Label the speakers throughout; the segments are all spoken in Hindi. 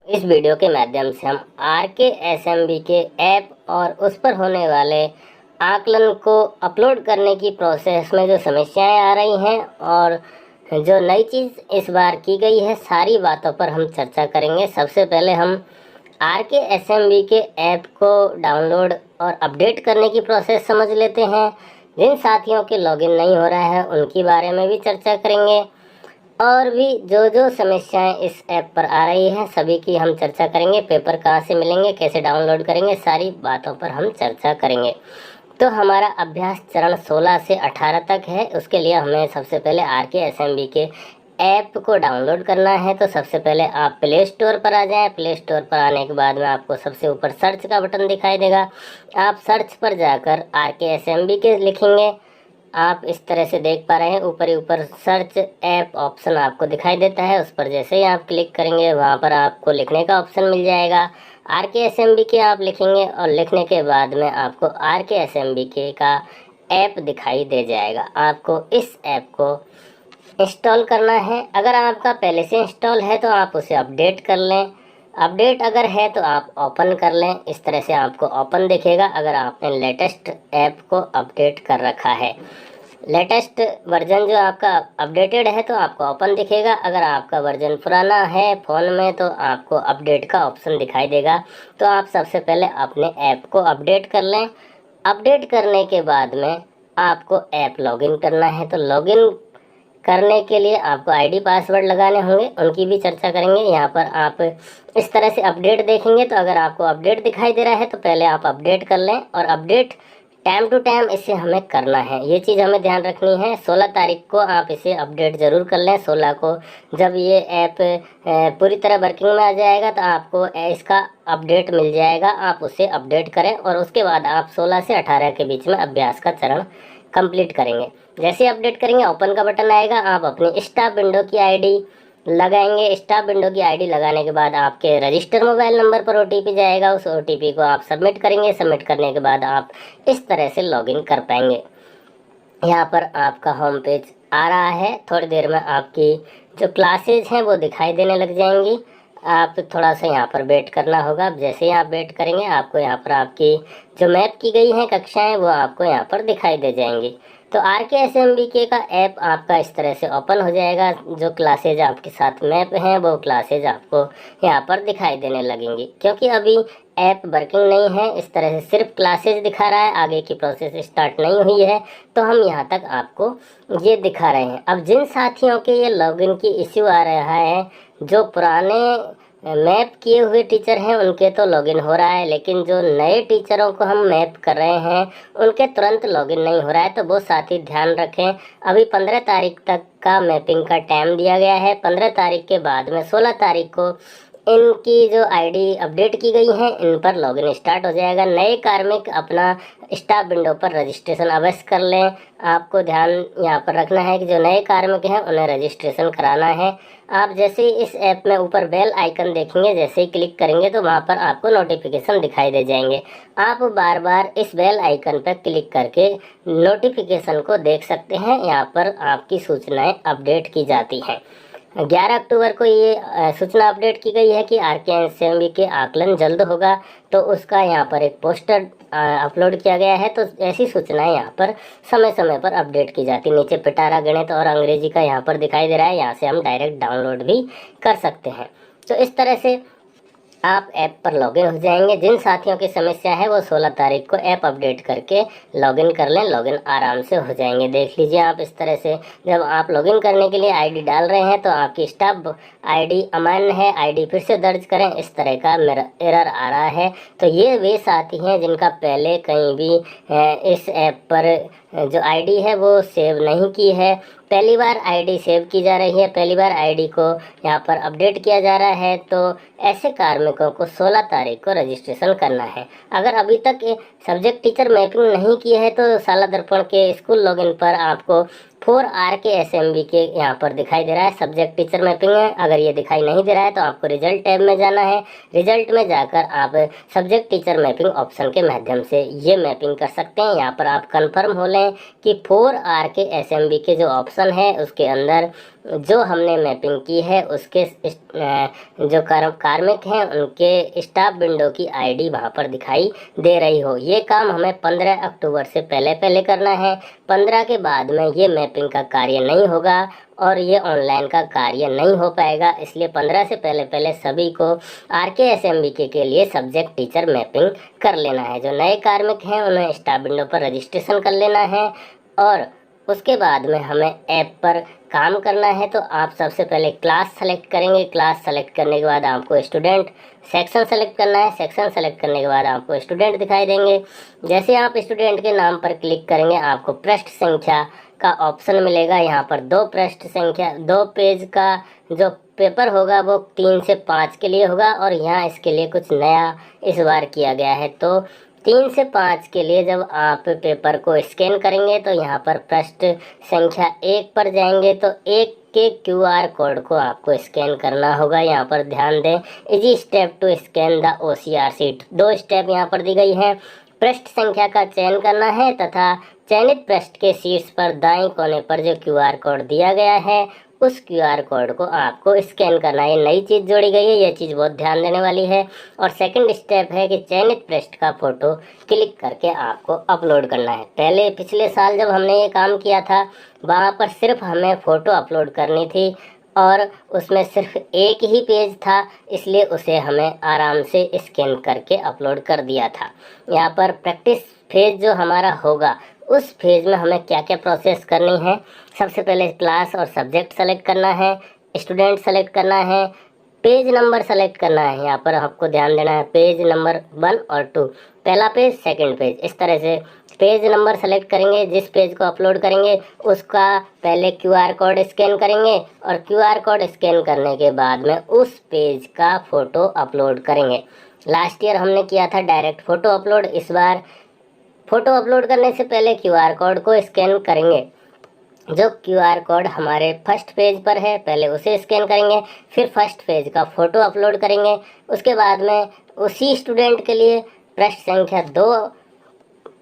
Speaker 1: इस वीडियो के माध्यम से हम RKSMB के ऐप और उस पर होने वाले आकलन को अपलोड करने की प्रोसेस में जो समस्याएं आ रही हैं और जो नई चीज़ इस बार की गई है, सारी बातों पर हम चर्चा करेंगे। सबसे पहले हम RKSMB के ऐप को डाउनलोड और अपडेट करने की प्रोसेस समझ लेते हैं। जिन साथियों के लॉगिन नहीं हो रहा है उनके बारे में भी चर्चा करेंगे और भी जो समस्याएं इस ऐप पर आ रही हैं सभी की हम चर्चा करेंगे। पेपर कहाँ से मिलेंगे, कैसे डाउनलोड करेंगे, सारी बातों पर हम चर्चा करेंगे। तो हमारा अभ्यास चरण 16 से 18 तक है। उसके लिए हमें सबसे पहले RKSMB के ऐप को डाउनलोड करना है। तो सबसे पहले आप प्ले स्टोर पर आ जाएं। प्ले स्टोर पर आने के बाद में आपको सबसे ऊपर सर्च का बटन दिखाई देगा। आप सर्च पर जाकर RKSMB के लिखेंगे। आप इस तरह से देख पा रहे हैं, ऊपर ही ऊपर सर्च ऐप ऑप्शन आपको दिखाई देता है। उस पर जैसे ही आप क्लिक करेंगे वहाँ पर आपको लिखने का ऑप्शन मिल जाएगा। RKSMB के आप लिखेंगे और लिखने के बाद में आपको RKSMB के का ऐप दिखाई दे जाएगा। आपको इस ऐप को इंस्टॉल करना है। अगर आपका पहले से इंस्टॉल है तो आप उसे अपडेट कर लें। अपडेट अगर है तो आप ओपन कर लें। इस तरह से आपको ओपन दिखेगा अगर आपने लेटेस्ट ऐप को अपडेट कर रखा है। लेटेस्ट वर्जन जो आपका अपडेटेड है तो आपको ओपन दिखेगा। अगर आपका वर्जन पुराना है फ़ोन में तो आपको अपडेट का ऑप्शन दिखाई देगा। तो आप सबसे पहले अपने ऐप को अपडेट कर लें। अपडेट करने के बाद में आपको ऐप लॉगिन करना है। तो लॉगिन करने के लिए आपको आईडी पासवर्ड लगाने होंगे, उनकी भी चर्चा करेंगे। यहाँ पर आप इस तरह से अपडेट देखेंगे तो अगर आपको अपडेट दिखाई दे रहा है तो पहले आप अपडेट कर लें और अपडेट टाइम टू टाइम इसे हमें करना है। ये चीज़ हमें ध्यान रखनी है। 16 तारीख को आप इसे अपडेट ज़रूर कर लें। 16 को जब ये ऐप पूरी तरह वर्किंग में आ जाएगा तो आपको इसका अपडेट मिल जाएगा। आप उसे अपडेट करें और उसके बाद आप 16 से 18 के बीच में अभ्यास का चरण कंप्लीट करेंगे। जैसे अपडेट करेंगे ओपन का बटन आएगा। आप अपनी स्टाफ विंडो की आईडी लगाएंगे। स्टाफ विंडो की आईडी लगाने के बाद आपके रजिस्टर मोबाइल नंबर पर OTP जाएगा। उस OTP को आप सबमिट करेंगे। सबमिट करने के बाद आप इस तरह से लॉगिन कर पाएंगे। यहाँ पर आपका होम पेज आ रहा है। थोड़ी देर में आपकी जो क्लासेज हैं वो दिखाई देने लग जाएंगी। आप थोड़ा सा यहाँ पर वेट करना होगा। जैसे ही आप वेट करेंगे आपको यहाँ पर आपकी जो मैप की गई हैं कक्षाएं वो आपको यहाँ पर दिखाई दे जाएंगी। तो RKSMB के का ऐप आपका इस तरह से ओपन हो जाएगा। जो क्लासेज आपके साथ मैप हैं वो क्लासेज आपको यहाँ पर दिखाई देने लगेंगी। क्योंकि अभी ऐप वर्किंग नहीं है, इस तरह से सिर्फ क्लासेज दिखा रहा है, आगे की प्रोसेस स्टार्ट नहीं हुई है, तो हम यहाँ तक आपको ये दिखा रहे हैं। अब जिन साथियों के ये लॉगिन की इश्यू आ रहा है, जो पुराने मैप किए हुए टीचर हैं उनके तो लॉगिन हो रहा है, लेकिन जो नए टीचरों को हम मैप कर रहे हैं उनके तुरंत लॉगिन नहीं हो रहा है। तो वो साथी ध्यान रखें, अभी 15 तारीख तक का मैपिंग का टाइम दिया गया है। 15 तारीख के बाद में 16 तारीख को इनकी जो आईडी अपडेट की गई है इन पर लॉगिन स्टार्ट हो जाएगा। नए कार्मिक अपना स्टाफ विंडो पर रजिस्ट्रेशन अवश्य कर लें। आपको ध्यान यहाँ पर रखना है कि जो नए कार्मिक हैं उन्हें रजिस्ट्रेशन कराना है। आप जैसे ही इस ऐप में ऊपर बेल आइकन देखेंगे, जैसे ही क्लिक करेंगे तो वहाँ पर आपको नोटिफिकेशन दिखाई दे जाएंगे। आप बार बार इस बेल आइकन पर क्लिक करके नोटिफिकेशन को देख सकते हैं। यहाँ पर आपकी सूचनाएं अपडेट की जाती हैं। 11 अक्टूबर को ये सूचना अपडेट की गई है कि RKSMB के आकलन जल्द होगा, तो उसका यहाँ पर एक पोस्टर अपलोड किया गया है। तो ऐसी सूचनाएं यहाँ पर समय समय पर अपडेट की जाती है। नीचे पिटारा गणित और अंग्रेजी का यहाँ पर दिखाई दे रहा है, यहाँ से हम डायरेक्ट डाउनलोड भी कर सकते हैं। तो इस तरह से आप ऐप पर लॉगिन हो जाएंगे। जिन साथियों की समस्या है वो 16 तारीख को ऐप अपडेट करके लॉगिन कर लें, लॉगिन आराम से हो जाएंगे। देख लीजिए आप इस तरह से जब आप लॉगिन करने के लिए आईडी डाल रहे हैं तो आपकी स्टाफ आईडी अमान्य है, आईडी फिर से दर्ज करें, इस तरह का मेरा एरर आ रहा है। तो ये वे साथी हैं जिनका पहले कहीं भी इस ऐप पर जो आईडी है वो सेव नहीं की है, पहली बार आईडी सेव की जा रही है, पहली बार आईडी को यहाँ पर अपडेट किया जा रहा है। तो ऐसे कार्मिकों को 16 तारीख को रजिस्ट्रेशन करना है। अगर अभी तक सब्जेक्ट टीचर मैपिंग नहीं की है तो शाला दर्पण के स्कूल लॉगिन पर आपको 4 RKSMB के यहाँ पर दिखाई दे रहा है सब्जेक्ट टीचर मैपिंग है। अगर ये दिखाई नहीं दे रहा है तो आपको रिजल्ट टैब में जाना है। रिजल्ट में जाकर आप सब्जेक्ट टीचर मैपिंग ऑप्शन के माध्यम से ये मैपिंग कर सकते हैं। यहाँ पर आप कंफर्म हो लें कि 4 RKSMB के जो ऑप्शन है उसके अंदर जो हमने मैपिंग की है उसके जो कार्मिक हैं उनके स्टाफ विंडो की आईडी वहाँ पर दिखाई दे रही हो। ये काम हमें 15 अक्टूबर से पहले पहले करना है। 15 के बाद में ये मैपिंग का कार्य नहीं होगा और ये ऑनलाइन का कार्य नहीं हो पाएगा। इसलिए 15 से पहले पहले सभी को RKSMBK के लिए सब्जेक्ट टीचर मैपिंग कर लेना है। जो नए कार्मिक हैं उन्हें स्टाफ विंडो पर रजिस्ट्रेशन कर लेना है और उसके बाद में हमें ऐप पर काम करना है। तो आप सबसे पहले क्लास सेलेक्ट करेंगे। क्लास सेलेक्ट करने के बाद आपको स्टूडेंट सेक्शन सेलेक्ट करना है। सेक्शन सेलेक्ट करने के बाद आपको स्टूडेंट दिखाई देंगे। जैसे आप स्टूडेंट के नाम पर क्लिक करेंगे आपको पृष्ठ संख्या का ऑप्शन मिलेगा। यहाँ पर 2 पृष्ठ संख्या 2 पेज का जो पेपर होगा वो 3 से 5 के लिए होगा और यहाँ इसके लिए कुछ नया इस बार किया गया है। तो 3 से 5 के लिए जब आप पेपर को स्कैन करेंगे तो यहाँ पर पृष्ठ संख्या 1 पर जाएंगे तो 1 के QR कोड को आपको स्कैन करना होगा। यहाँ पर ध्यान दें, easy step to scan the OCR sheet. 2 step यहाँ पर दी गई है। पृष्ठ संख्या का चयन करना है तथा चयनित पृष्ठ के शीर्ष पर दाएं कोने पर जो QR कोड दिया गया है उस QR कोड को आपको स्कैन करना है। ये नई चीज़ जोड़ी गई है, ये चीज़ बहुत ध्यान देने वाली है। और सेकंड स्टेप है कि चयनित पृष्ठ का फ़ोटो क्लिक करके आपको अपलोड करना है। पहले पिछले साल जब हमने ये काम किया था वहाँ पर सिर्फ हमें फ़ोटो अपलोड करनी थी और उसमें सिर्फ एक ही पेज था, इसलिए उसे हमें आराम से स्कैन करके अपलोड कर दिया था। यहाँ पर प्रैक्टिस फेज जो हमारा होगा उस फेज में हमें क्या क्या प्रोसेस करनी है। सबसे पहले क्लास और सब्जेक्ट सेलेक्ट करना है, स्टूडेंट सेलेक्ट करना है, पेज नंबर सेलेक्ट करना है। यहाँ पर आपको ध्यान देना है पेज नंबर 1 और 2, पहला पेज सेकंड पेज। इस तरह से पेज नंबर सेलेक्ट करेंगे। जिस पेज को अपलोड करेंगे उसका पहले QR कोड स्कैन करेंगे और QR कोड स्कैन करने के बाद में उस पेज का फ़ोटो अपलोड करेंगे। लास्ट ईयर हमने किया था डायरेक्ट फ़ोटो अपलोड। इस बार फ़ोटो अपलोड करने से पहले QR कोड को स्कैन करेंगे। जो QR कोड हमारे फर्स्ट पेज पर है पहले उसे स्कैन करेंगे, फिर फर्स्ट पेज का फ़ोटो अपलोड करेंगे। उसके बाद में उसी स्टूडेंट के लिए पृष्ठ संख्या 2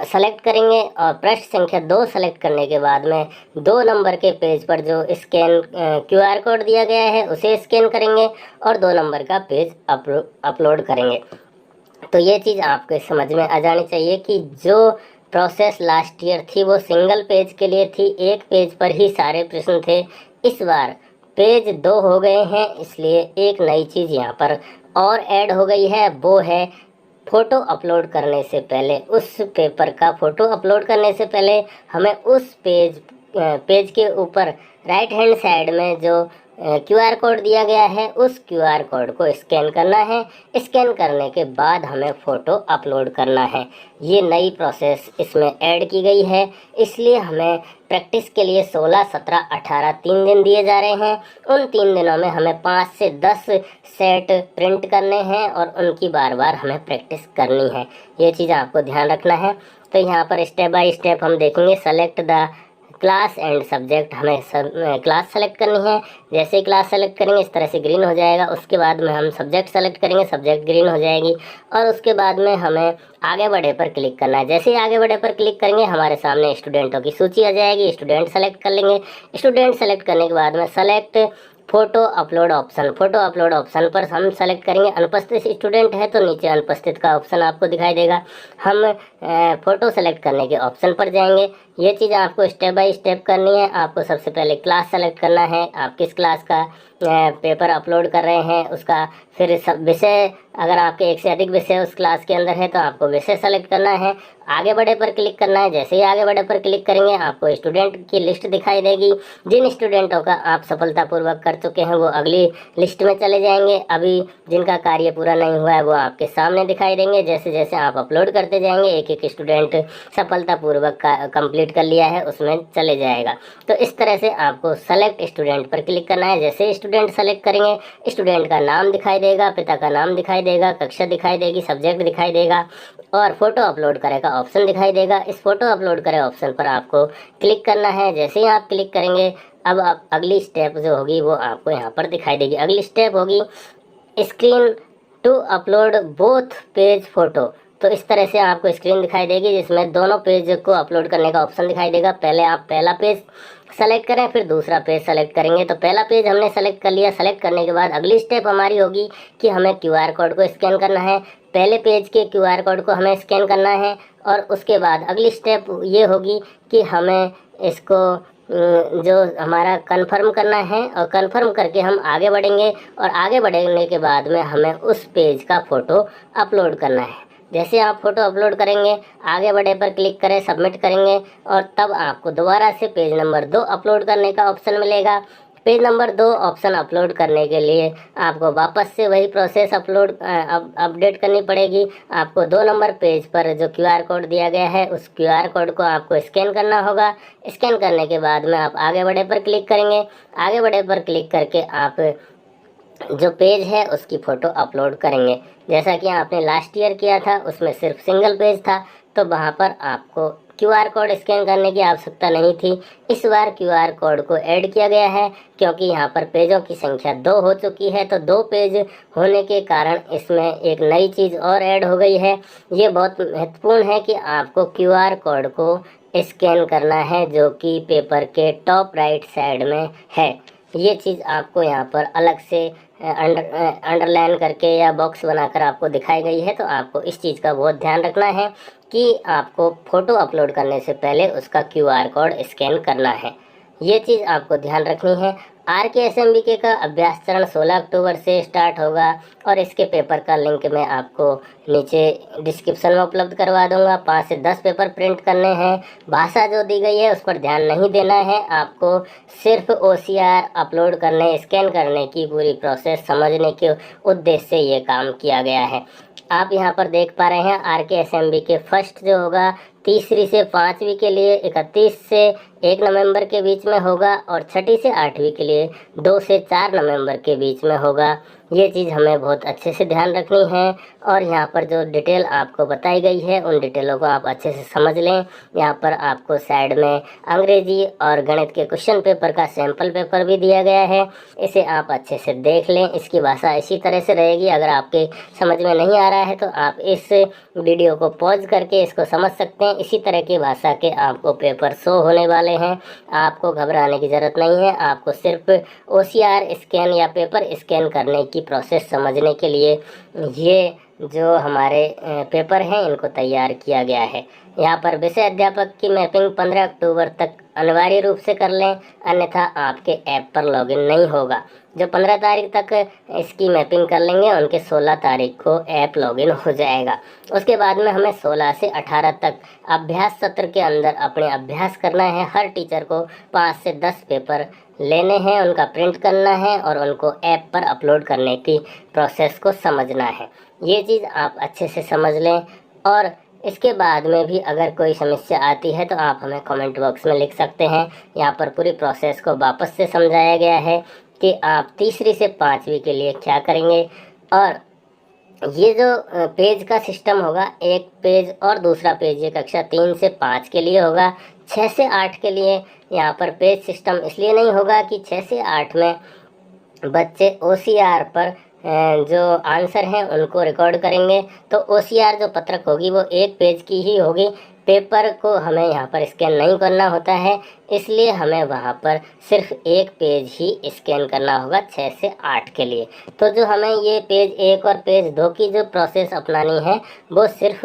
Speaker 1: सेलेक्ट करेंगे और पृष्ठ संख्या 2 सेलेक्ट करने के बाद में 2 नंबर के पेज पर जो स्कैन QR कोड दिया गया है उसे स्कैन करेंगे और 2 नंबर का पेज अपलोड करेंगे। तो ये चीज़ आपको समझ में आ जानी चाहिए कि जो प्रोसेस लास्ट ईयर थी वो सिंगल पेज के लिए थी, एक पेज पर ही सारे प्रश्न थे। इस बार पेज 2 हो गए हैं, इसलिए एक नई चीज़ यहाँ पर और ऐड हो गई है, वो है फ़ोटो अपलोड करने से पहले उस पेपर का फ़ोटो अपलोड करने से पहले हमें उस पेज के ऊपर राइट हैंड साइड में जो QR कोड दिया गया है उस QR कोड को स्कैन करना है। स्कैन करने के बाद हमें फ़ोटो अपलोड करना है। ये नई प्रोसेस इसमें ऐड की गई है, इसलिए हमें प्रैक्टिस के लिए 16, 17, 18 3 दिन दिए जा रहे हैं। उन 3 दिनों में हमें 5 से 10 सेट प्रिंट करने हैं और उनकी बार बार हमें प्रैक्टिस करनी है। ये चीज़ आपको ध्यान रखना है। तो यहाँ पर स्टेप बाय स्टेप हम देखेंगे। Select the class and subject, हमें क्लास सेलेक्ट करनी है। जैसे ही क्लास सेलेक्ट करेंगे इस तरह से ग्रीन हो जाएगा। उसके बाद में हम सब्जेक्ट सेलेक्ट करेंगे, सब्जेक्ट ग्रीन हो जाएगी और उसके बाद में हमें आगे बढ़े पर क्लिक करना है। जैसे ही आगे बढ़े पर क्लिक करेंगे हमारे सामने स्टूडेंटों की सूची आ जाएगी। स्टूडेंट सेलेक्ट कर लेंगे। स्टूडेंट सेलेक्ट करने के बाद में select photo upload option, photo upload option पर हम सेलेक्ट करेंगे। अनुपस्थित स्टूडेंट है तो नीचे अनुपस्थित का ऑप्शन आपको दिखाई देगा। हम फ़ोटो सेलेक्ट करने के ऑप्शन पर जाएंगे। ये चीज़ आपको स्टेप बाय स्टेप करनी है। आपको सबसे पहले क्लास सेलेक्ट करना है, आप किस क्लास का पेपर अपलोड कर रहे हैं उसका, फिर सब विषय, अगर आपके एक से अधिक विषय उस क्लास के अंदर है तो आपको विषय सेलेक्ट करना है। आगे बढ़े पर क्लिक करना है। जैसे ही आगे बढ़े पर क्लिक करेंगे आपको स्टूडेंट की लिस्ट दिखाई देगी। जिन स्टूडेंटों का आप सफलतापूर्वक कर चुके हैं वो अगली लिस्ट में चले जाएंगे। अभी जिनका कार्य पूरा नहीं हुआ है वो आपके सामने दिखाई देंगे। जैसे जैसे आप अपलोड करते जाएंगे एक एक स्टूडेंट सफलतापूर्वक कंप्लीट कर लिया है उसमें चले जाएगा। तो इस तरह से आपको सेलेक्ट स्टूडेंट पर क्लिक करना है। जैसे स्टूडेंट सेलेक्ट करेंगे स्टूडेंट का नाम दिखाई देगा, पिता का नाम दिखाई देगा, कक्षा दिखाई देगी, सब्जेक्ट दिखाई देगा और फ़ोटो अपलोड करें का ऑप्शन दिखाई देगा। इस फ़ोटो अपलोड करें ऑप्शन पर आपको क्लिक करना है। जैसे ही आप क्लिक करेंगे अब आप अगली स्टेप जो होगी वो आपको यहाँ पर दिखाई देगी। अगली स्टेप होगी screen to upload both page photo. तो इस तरह से आपको स्क्रीन दिखाई देगी जिसमें दोनों पेज को अपलोड करने का ऑप्शन दिखाई देगा। पहले आप पहला पेज सेलेक्ट करें, फिर दूसरा पेज सेलेक्ट करेंगे। तो पहला पेज हमने सेलेक्ट कर लिया। सेलेक्ट करने के बाद अगली स्टेप हमारी होगी कि हमें क्यूआर कोड को स्कैन करना है। पहले पेज के क्यूआर कोड को हमें स्कैन करना है और उसके बाद अगली स्टेप ये होगी कि हमें इसको जो हमारा कंफर्म करना है और कंफर्म करके हम आगे बढ़ेंगे और आगे बढ़ने के बाद में हमें उस पेज का फ़ोटो अपलोड करना है। जैसे आप फ़ोटो अपलोड करेंगे, आगे बढ़े पर क्लिक करें, सबमिट करेंगे और तब आपको दोबारा से पेज नंबर 2 अपलोड करने का ऑप्शन मिलेगा। पेज नंबर 2 ऑप्शन अपलोड करने के लिए आपको वापस से वही प्रोसेस अपडेट करनी पड़ेगी। आपको 2 नंबर पेज पर जो क्यूआर कोड दिया गया है उस क्यूआर कोड को आपको स्कैन करना होगा। स्कैन करने के बाद में आप आगे बढ़े पर क्लिक करेंगे। आगे बढ़े पर क्लिक करके आप जो पेज है उसकी फ़ोटो अपलोड करेंगे। जैसा कि आपने लास्ट ईयर किया था, उसमें सिर्फ सिंगल पेज था, तो वहाँ पर आपको क्यूआर कोड स्कैन करने की आवश्यकता नहीं थी। इस बार क्यूआर कोड को ऐड किया गया है क्योंकि यहाँ पर पेजों की संख्या 2 हो चुकी है। तो 2 पेज होने के कारण इसमें एक नई चीज़ और ऐड हो गई है। ये बहुत महत्वपूर्ण है कि आपको क्यूआर कोड को स्कैन करना है, जो कि पेपर के टॉप राइट साइड में है। ये चीज़ आपको यहाँ पर अलग से अंडरलाइन करके या बॉक्स बनाकर आपको दिखाई गई है। तो आपको इस चीज़ का बहुत ध्यान रखना है कि आपको फ़ोटो अपलोड करने से पहले उसका क्यूआर कोड स्कैन करना है। ये चीज़ आपको ध्यान रखनी है। RK-SMBK का अभ्यास चरण 16 अक्टूबर से स्टार्ट होगा और इसके पेपर का लिंक मैं आपको नीचे डिस्क्रिप्शन में उपलब्ध करवा दूंगा। 5 से 10 पेपर प्रिंट करने हैं। भाषा जो दी गई है उस पर ध्यान नहीं देना है। आपको सिर्फ OCR अपलोड करने, स्कैन करने की पूरी प्रोसेस समझने के उद्देश्य से ये काम किया गया है। आप यहाँ पर देख पा रहे हैं RK-SMBK फर्स्ट जो होगा तीसरी से 5वीं के लिए 31 से 1 नवंबर के बीच में होगा और छठी से 8वीं के लिए 2 से 4 नवंबर के बीच में होगा। ये चीज़ हमें बहुत अच्छे से ध्यान रखनी है और यहाँ पर जो डिटेल आपको बताई गई है उन डिटेलों को आप अच्छे से समझ लें। यहाँ पर आपको साइड में अंग्रेजी और गणित के क्वेश्चन पेपर का सैम्पल पेपर भी दिया गया है। इसे आप अच्छे से देख लें। इसकी भाषा इसी तरह से रहेगी। अगर आपके समझ में नहीं आ रहा है तो आप इस वीडियो को पॉज करके इसको समझ सकते हैं। इसी तरह की भाषा के आपको पेपर शो होने वाले हैं। आपको घबराने की ज़रूरत नहीं है। आपको सिर्फ OCR स्कैन या पेपर स्कैन करने की प्रोसेस समझने के लिए ये जो हमारे पेपर हैं इनको तैयार किया गया है। यहाँ पर विषय अध्यापक की मैपिंग 15 अक्टूबर तक अनिवार्य रूप से कर लें, अन्यथा आपके ऐप पर लॉगिन नहीं होगा। जो 15 तारीख तक इसकी मैपिंग कर लेंगे उनके 16 तारीख को ऐप लॉगिन हो जाएगा। उसके बाद में हमें 16 से 18 तक अभ्यास सत्र के अंदर अपने अभ्यास करना है। हर टीचर को 5 से 10 पेपर लेने हैं, उनका प्रिंट करना है और उनको ऐप पर अपलोड करने की प्रोसेस को समझना है। ये चीज़ आप अच्छे से समझ लें और इसके बाद में भी अगर कोई समस्या आती है तो आप हमें कमेंट बॉक्स में लिख सकते हैं। यहाँ पर पूरी प्रोसेस को वापस से समझाया गया है कि आप तीसरी से 5वीं के लिए क्या करेंगे। और ये जो पेज का सिस्टम होगा, एक पेज और दूसरा पेज ये कक्षा 3 से 5 के लिए होगा। 6 से 8 के लिए यहाँ पर पेज सिस्टम इसलिए नहीं होगा कि 6 से 8 में बच्चे OCR पर जो आंसर हैं उनको रिकॉर्ड करेंगे। तो OCR जो पत्रक होगी वो एक पेज की ही होगी। पेपर को हमें यहाँ पर स्कैन नहीं करना होता है, इसलिए हमें वहाँ पर सिर्फ एक पेज ही स्कैन करना होगा 6 से 8 के लिए। तो जो हमें ये पेज 1 और पेज 2 की जो प्रोसेस अपनानी है वो सिर्फ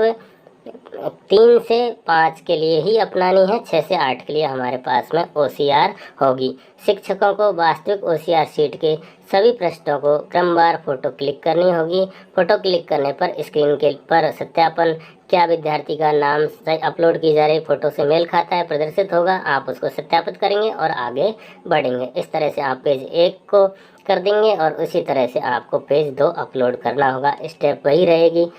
Speaker 1: 3 से 5 के लिए ही अपनानी है। 6 से 8 के लिए हमारे पास में OCR होगी। शिक्षकों को वास्तविक OCR शीट के सभी पृष्ठों को क्रमवार फ़ोटो क्लिक करनी होगी। फ़ोटो क्लिक करने पर स्क्रीन के पर सत्यापन क्या विद्यार्थी का नाम अपलोड की जा रही फ़ोटो से मेल खाता है प्रदर्शित होगा। आप उसको सत्यापित करेंगे और आगे बढ़ेंगे। इस तरह से आप पेज 1 को कर देंगे और उसी तरह से आपको पेज 2 अपलोड करना होगा। स्टेप वही रहेगी।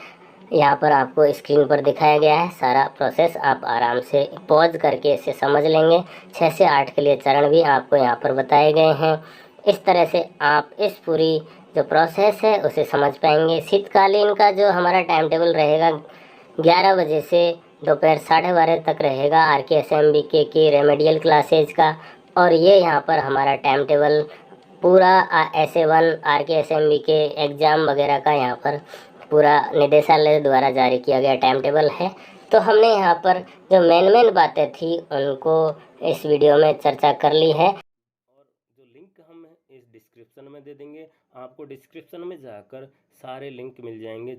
Speaker 1: यहाँ पर आपको स्क्रीन पर दिखाया गया है सारा प्रोसेस। आप आराम से पॉज करके इसे समझ लेंगे। 6 से 8 के लिए चरण भी आपको यहाँ पर बताए गए हैं। इस तरह से आप इस पूरी जो प्रोसेस है उसे समझ पाएंगे। शीतकालीन का जो हमारा टाइम टेबल रहेगा 11 बजे से दोपहर 12:30 तक रहेगा RK-SMBK की रेमेडियल क्लासेज का। और ये यहाँ पर हमारा टाइम टेबल पूरा SA1 RK-SMBK एग्ज़ाम वगैरह का यहाँ पर पूरा निदेशालय द्वारा जारी किया गया टाइम टेबल है। तो हमने यहाँ पर जो मेन बातें थी उनको इस वीडियो में चर्चा कर ली है।
Speaker 2: और जो लिंक हम इस डिस्क्रिप्शन में दे देंगे, आपको डिस्क्रिप्शन में जाकर सारे लिंक मिल जाएंगे।